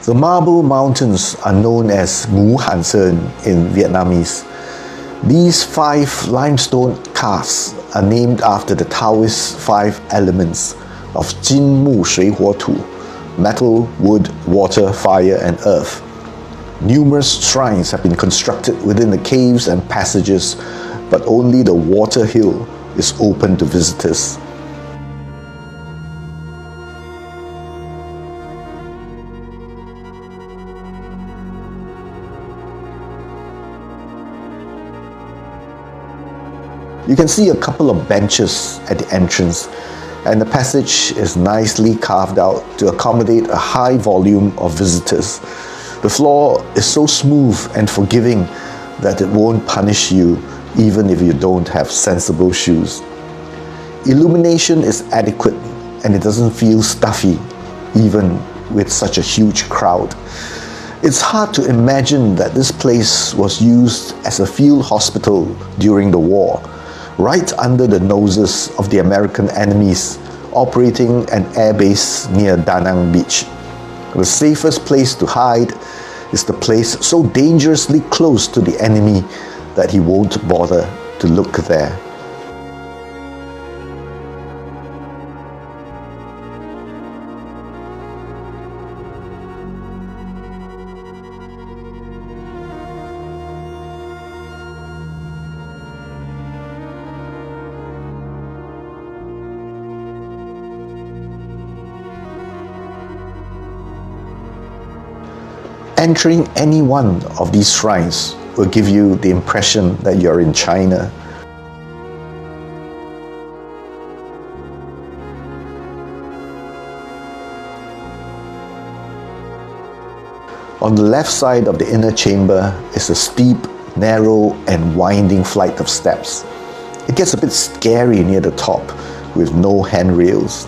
The marble mountains are known as Ngũ Hành Sơn in Vietnamese. These 5 limestone karsts are named after the Taoist 5 elements of 金木水火土, metal, wood, water, fire, and earth. Numerous shrines have been constructed within the caves and passages, but only the water hill is open to visitors. You can see a couple of benches at the entrance, and the passage is nicely carved out to accommodate a high volume of visitors. The floor is so smooth and forgiving that it won't punish you even if you don't have sensible shoes. Illumination is adequate and it doesn't feel stuffy even with such a huge crowd. It's hard to imagine that this place was used as a field hospital during the war, right under the noses of the American enemies, operating an airbase near Danang beach. The safest place to hide is the place so dangerously close to the enemy that he won't bother to look there. Entering any one of these shrines will give you the impression that you're in China. On the left side of the inner chamber is a steep, narrow, and winding flight of steps. It gets a bit scary near the top with no handrails.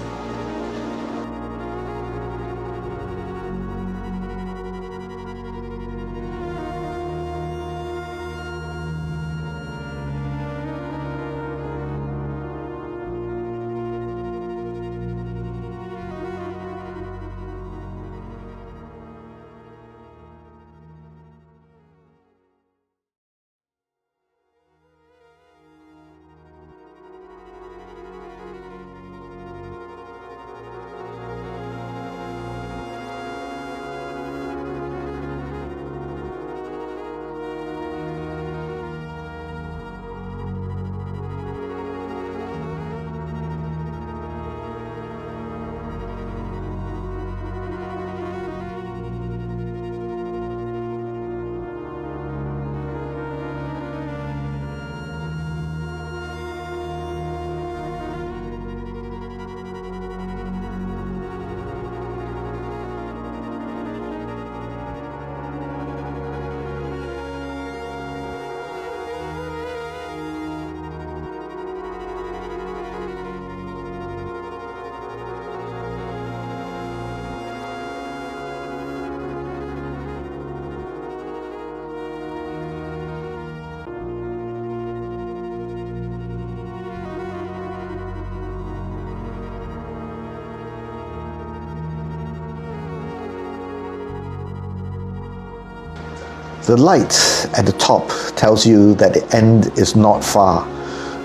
The light at the top tells you that the end is not far,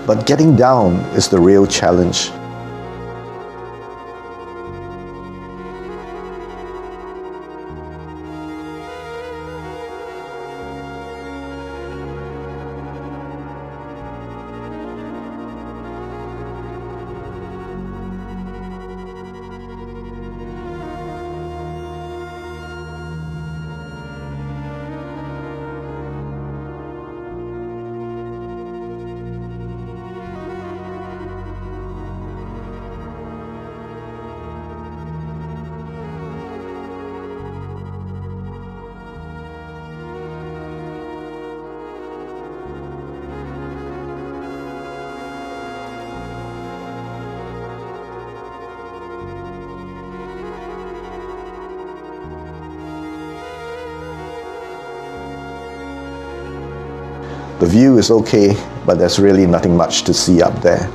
but getting down is the real challenge. The view is okay, but there's really nothing much to see up there.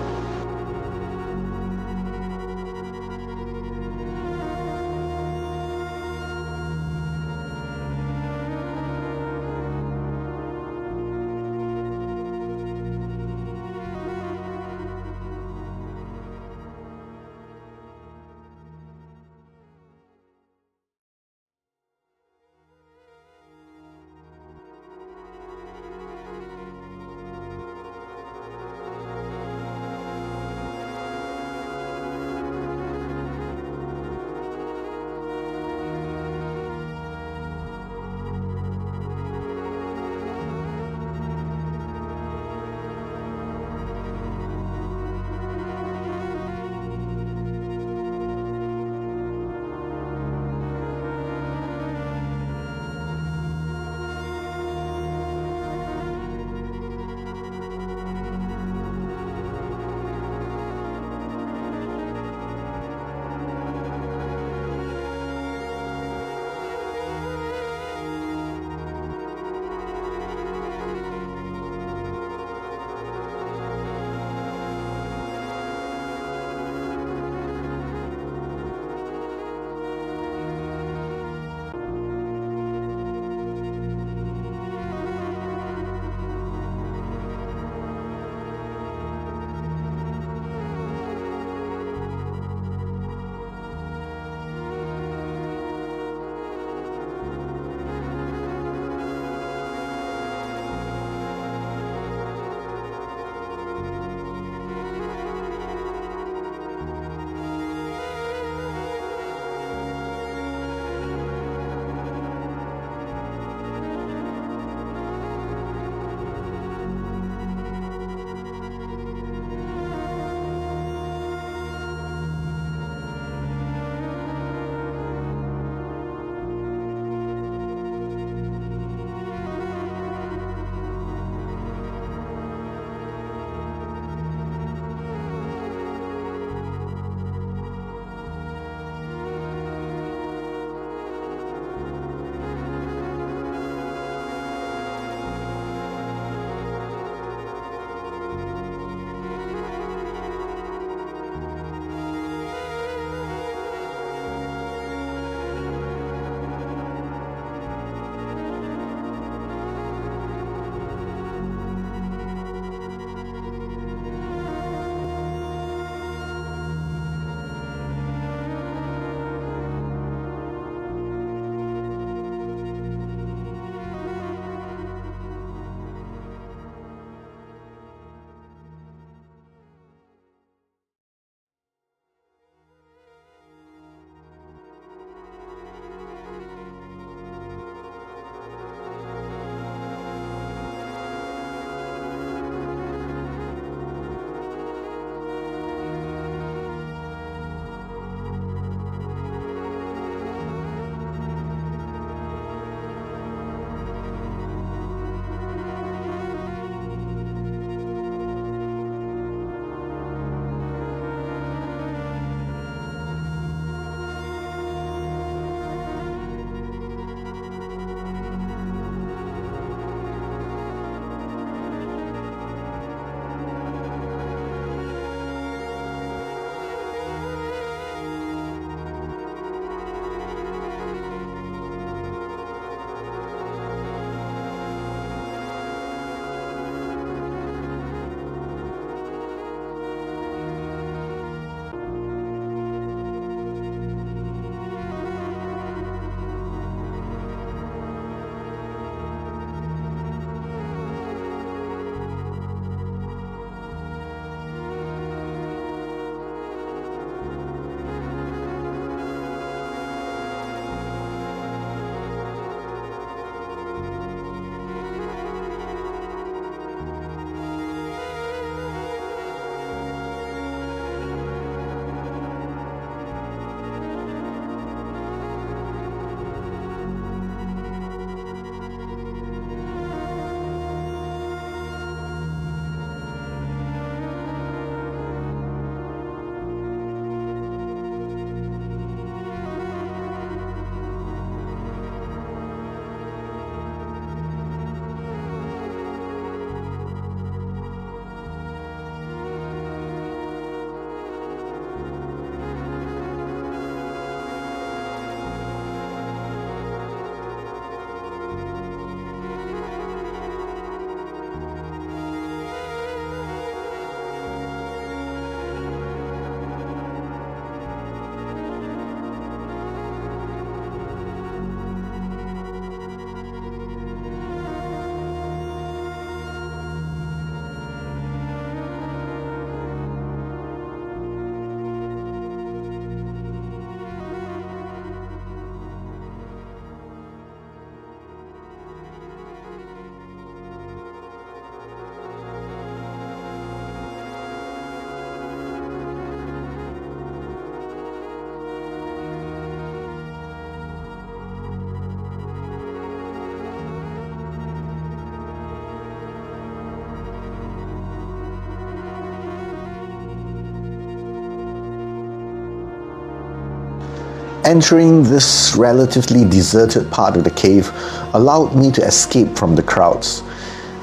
Entering this relatively deserted part of the cave allowed me to escape from the crowds.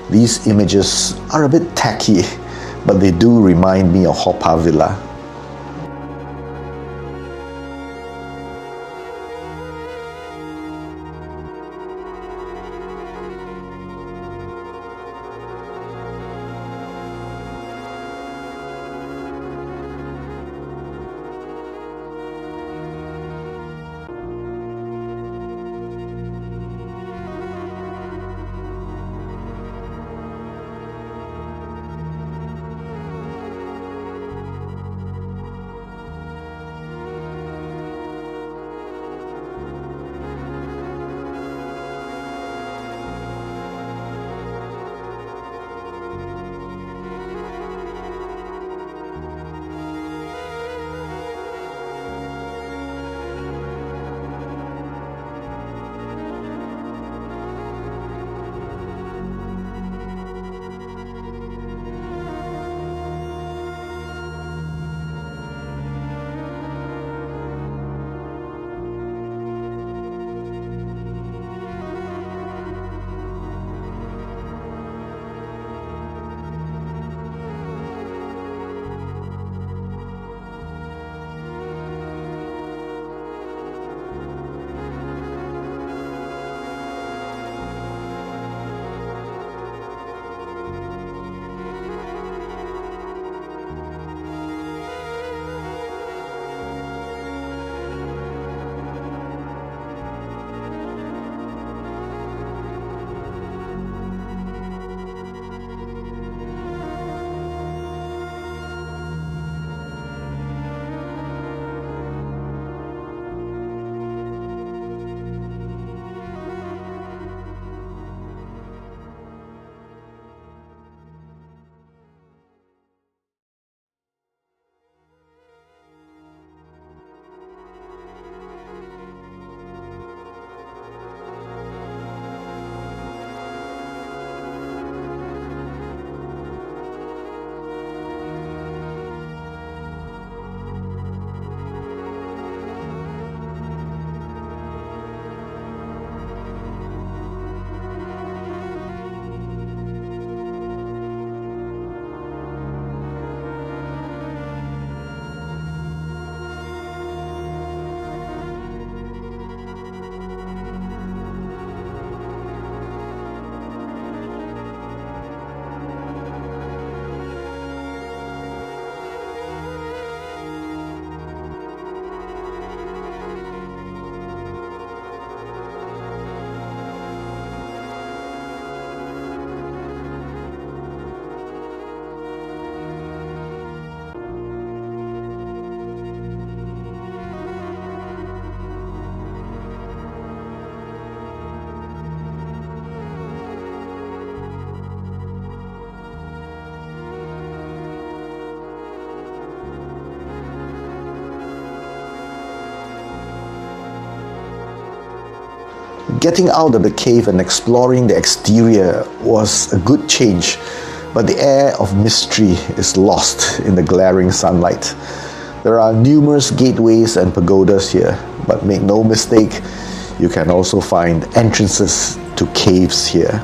These images are a bit tacky, but they do remind me of Haw Par Villa. Getting out of the cave and exploring the exterior was a good change, but the air of mystery is lost in the glaring sunlight. There are numerous gateways and pagodas here, but make no mistake, you can also find entrances to caves here.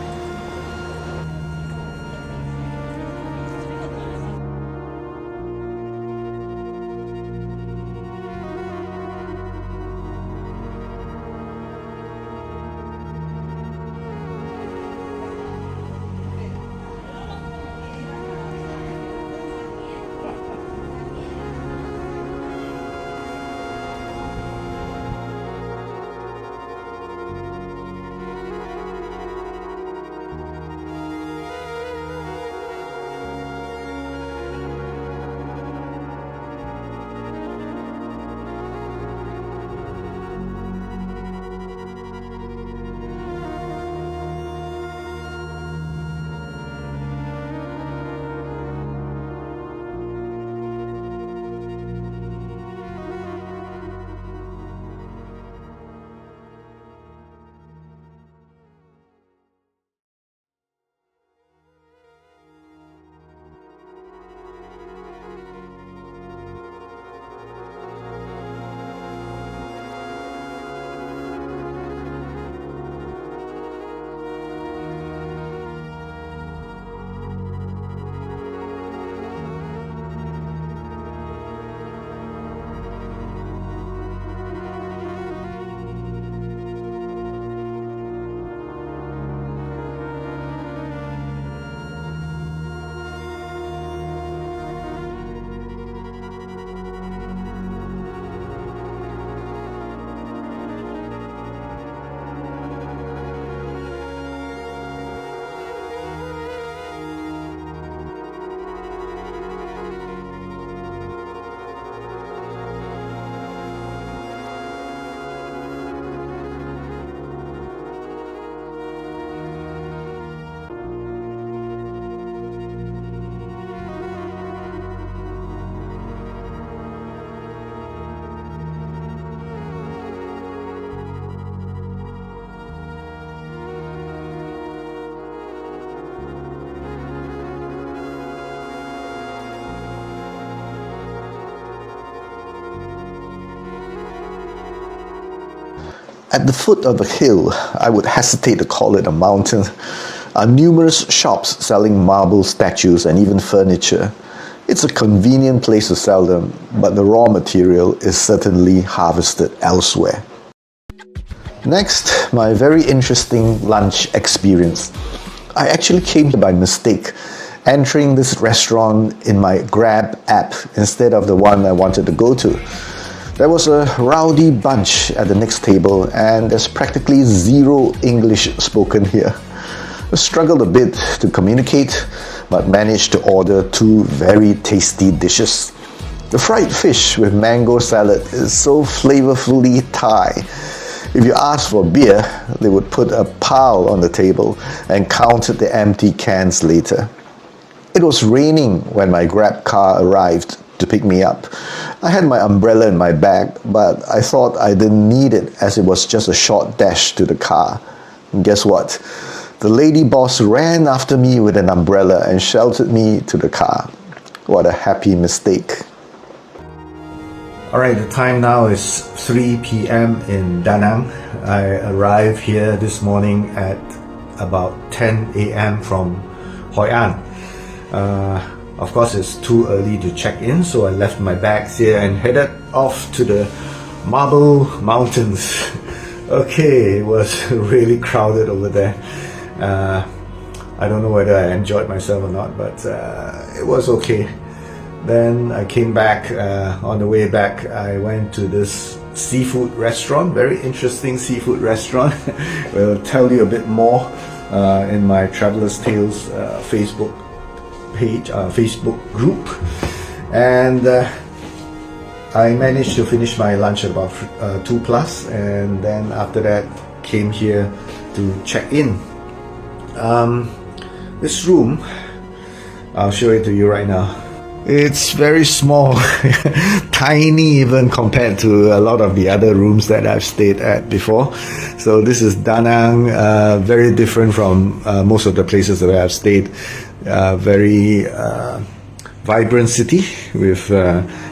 At the foot of the hill, I would hesitate to call it a mountain, are numerous shops selling marble statues and even furniture. It's a convenient place to sell them, but the raw material is certainly harvested elsewhere. Next, my very interesting lunch experience. I actually came by mistake, entering this restaurant in my Grab app instead of the one I wanted to go to. There was a rowdy bunch at the next table, and there's practically zero English spoken here. I struggled a bit to communicate, but managed to order two very tasty dishes. The fried fish with mango salad is so flavorfully Thai. If you asked for beer, they would put a pile on the table and count the empty cans later. It was raining when my Grab car arrived to pick me up. I had my umbrella in my bag, but I thought I didn't need it as it was just a short dash to the car. And guess what? The lady boss ran after me with an umbrella and sheltered me to the car. What a happy mistake. Alright, the time now is 3 p.m. in Danang. I arrived here this morning at about 10 a.m. from Hoi An. Of course, it's too early to check in, so I left my bags here and headed off to the Marble Mountains. Okay, it was really crowded over there. I don't know whether I enjoyed myself or not, but it was okay. Then I came back. On the way back, I went to this seafood restaurant, very interesting seafood restaurant. We'll tell you a bit more in my Traveler's Tales Facebook page, Facebook group. And I managed to finish my lunch at about 2 plus, and then after that came here to check in. This room, I'll show it to you right now. It's very small, tiny even compared to a lot of the other rooms that I've stayed at before. So this is Danang, very different from most of the places that I've stayed. Very vibrant city with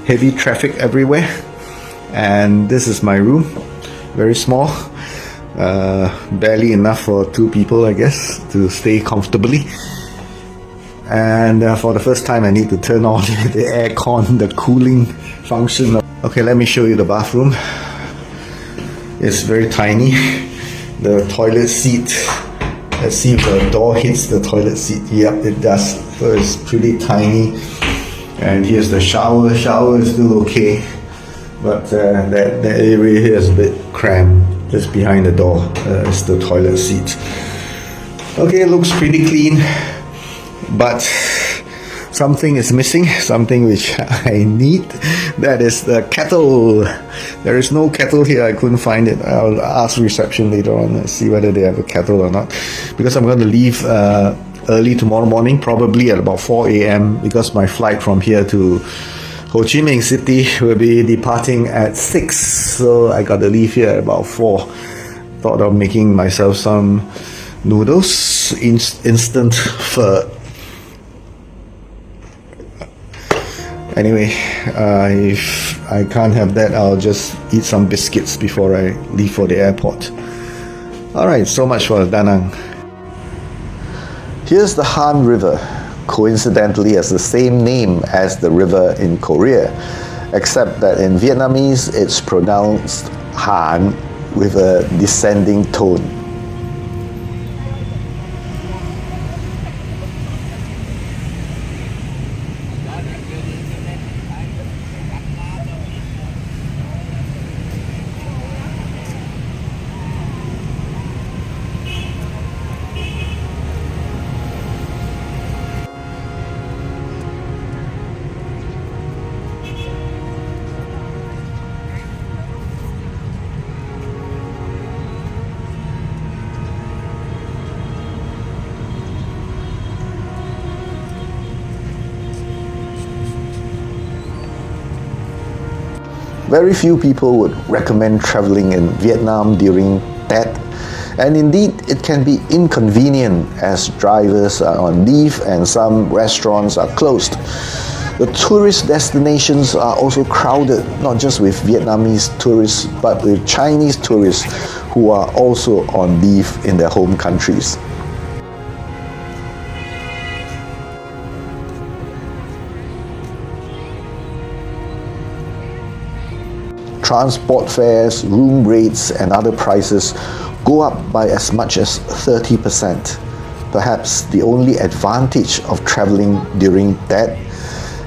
heavy traffic everywhere. And this is my room, very small. Barely enough for two people, I guess, to stay comfortably. And for the first time I need to turn on the aircon, the cooling function. Okay, let me show you the bathroom. It's very tiny. The toilet seat, let's see if the door hits the toilet seat. Yep, it does. So it's pretty tiny. And here's the shower. The shower is still okay, but that area here is a bit cramped. Just behind the door is the toilet seat. Okay, it looks pretty clean, but something is missing, something which I need. That is the kettle. There is no kettle here. I couldn't find it. I'll ask reception later on and see whether they have a kettle or not, because I'm going to leave early tomorrow morning, probably at about 4 a.m. because my flight from here to Ho Chi Minh City will be departing at 6, so I got to leave here at about 4. Thought of making myself some noodles, instant pho. Anyway, if I can't have that, I'll just eat some biscuits before I leave for the airport. Alright, so much for Danang. Here's the Han River. Coincidentally has the same name as the river in Korea, except that in Vietnamese it's pronounced Han with a descending tone. Very few people would recommend traveling in Vietnam during Tet, and indeed it can be inconvenient as drivers are on leave and some restaurants are closed. The tourist destinations are also crowded, not just with Vietnamese tourists, but with Chinese tourists who are also on leave in their home countries. Transport fares, room rates, and other prices go up by as much as 30%. Perhaps the only advantage of traveling during that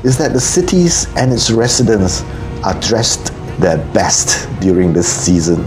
is that the cities and its residents are dressed their best during this season.